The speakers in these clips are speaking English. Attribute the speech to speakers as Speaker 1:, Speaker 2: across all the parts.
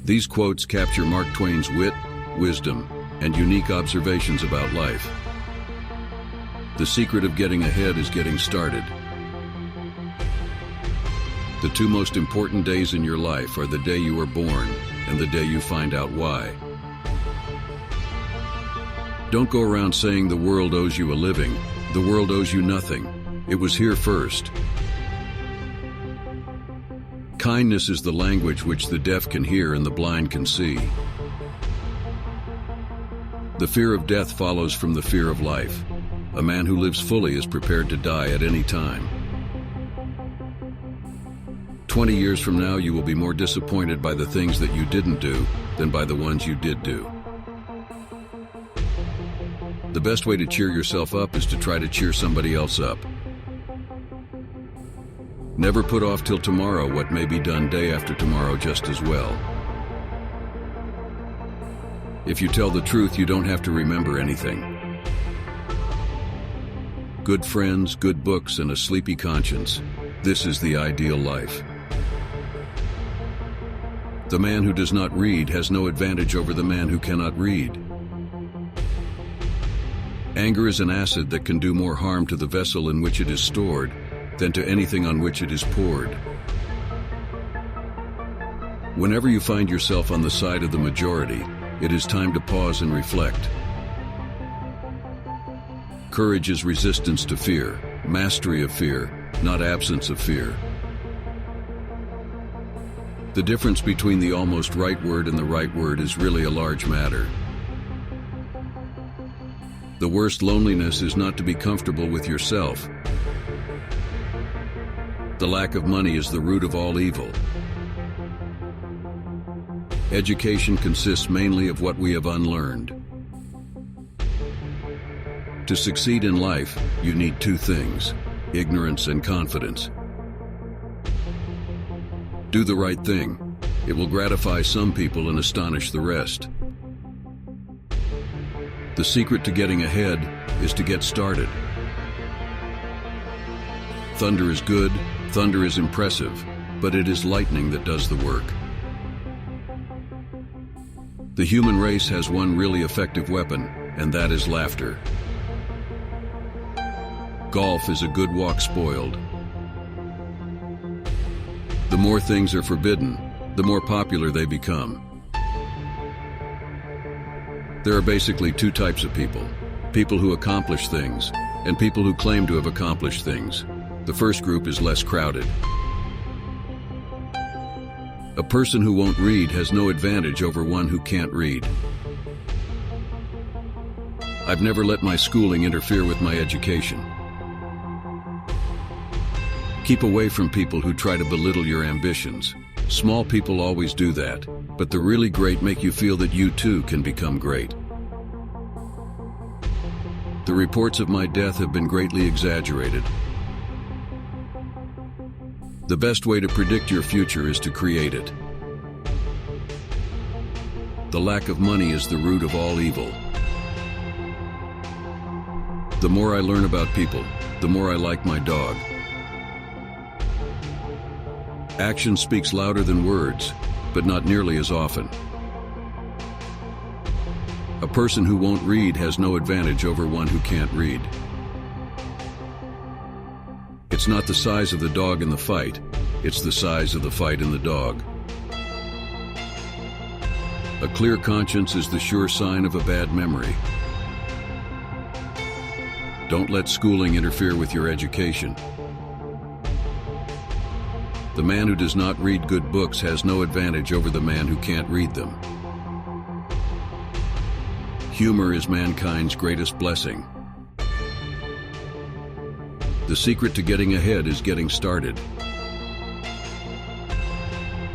Speaker 1: These quotes capture Mark Twain's wit, wisdom, and unique observations about life. The secret of getting ahead is getting started. The two most important days in your life are the day you are born and the day you find out why. Don't go around saying the world owes you a living. The world owes you nothing. It was here first. Kindness is the language which the deaf can hear and the blind can see. The fear of death follows from the fear of life. A man who lives fully is prepared to die at any time. 20 years from now, you will be more disappointed by the things that you didn't do than by the ones you did do. The best way to cheer yourself up is to try to cheer somebody else up. Never put off till tomorrow what may be done day after tomorrow just as well. If you tell the truth, you don't have to remember anything. Good friends, good books, and a sleepy conscience. This is the ideal life. The man who does not read has no advantage over the man who cannot read. Anger is an acid that can do more harm to the vessel in which it is stored than to anything on which it is poured. Whenever you find yourself on the side of the majority, it is time to pause and reflect. Courage is resistance to fear, mastery of fear, not absence of fear. The difference between the almost right word and the right word is really a large matter. The worst loneliness is not to be comfortable with yourself. The lack of money is the root of all evil. Education consists mainly of what we have unlearned. To succeed in life, you need two things: ignorance and confidence. Do the right thing. It will gratify some people and astonish the rest. The secret to getting ahead is to get started. Thunder is good, thunder is impressive, but it is lightning that does the work. The human race has one really effective weapon, and that is laughter. Golf is a good walk spoiled. The more things are forbidden, the more popular they become. There are basically two types of people: people who accomplish things, and people who claim to have accomplished things. The first group is less crowded. A person who won't read has no advantage over one who can't read. I've never let my schooling interfere with my education. Keep away from people who try to belittle your ambitions. Small people always do that, but the really great make you feel that you too can become great. The reports of my death have been greatly exaggerated. The best way to predict your future is to create it. The lack of money is the root of all evil. The more I learn about people, the more I like my dog. Action speaks louder than words, but not nearly as often. A person who won't read has no advantage over one who can't read. It's not the size of the dog in the fight, it's the size of the fight in the dog. A clear conscience is the sure sign of a bad memory. Don't let schooling interfere with your education. The man who does not read good books has no advantage over the man who can't read them. Humor is mankind's greatest blessing. The secret to getting ahead is getting started.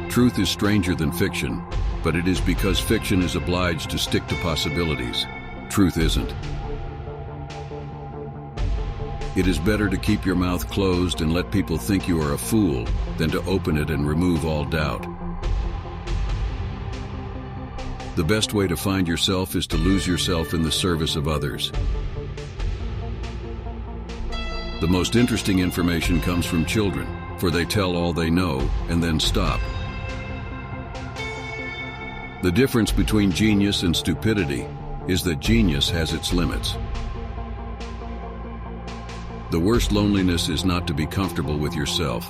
Speaker 1: Truth is stranger than fiction, but it is because fiction is obliged to stick to possibilities. Truth isn't. It is better to keep your mouth closed and let people think you are a fool than to open it and remove all doubt. The best way to find yourself is to lose yourself in the service of others. The most interesting information comes from children, for they tell all they know and then stop. The difference between genius and stupidity is that genius has its limits. The worst loneliness is not to be comfortable with yourself.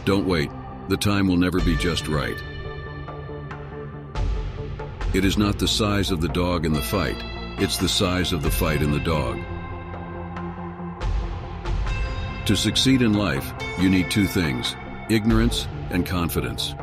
Speaker 1: Don't wait. The time will never be just right. It is not the size of the dog in the fight, it's the size of the fight in the dog. To succeed in life, you need two things: ignorance and confidence.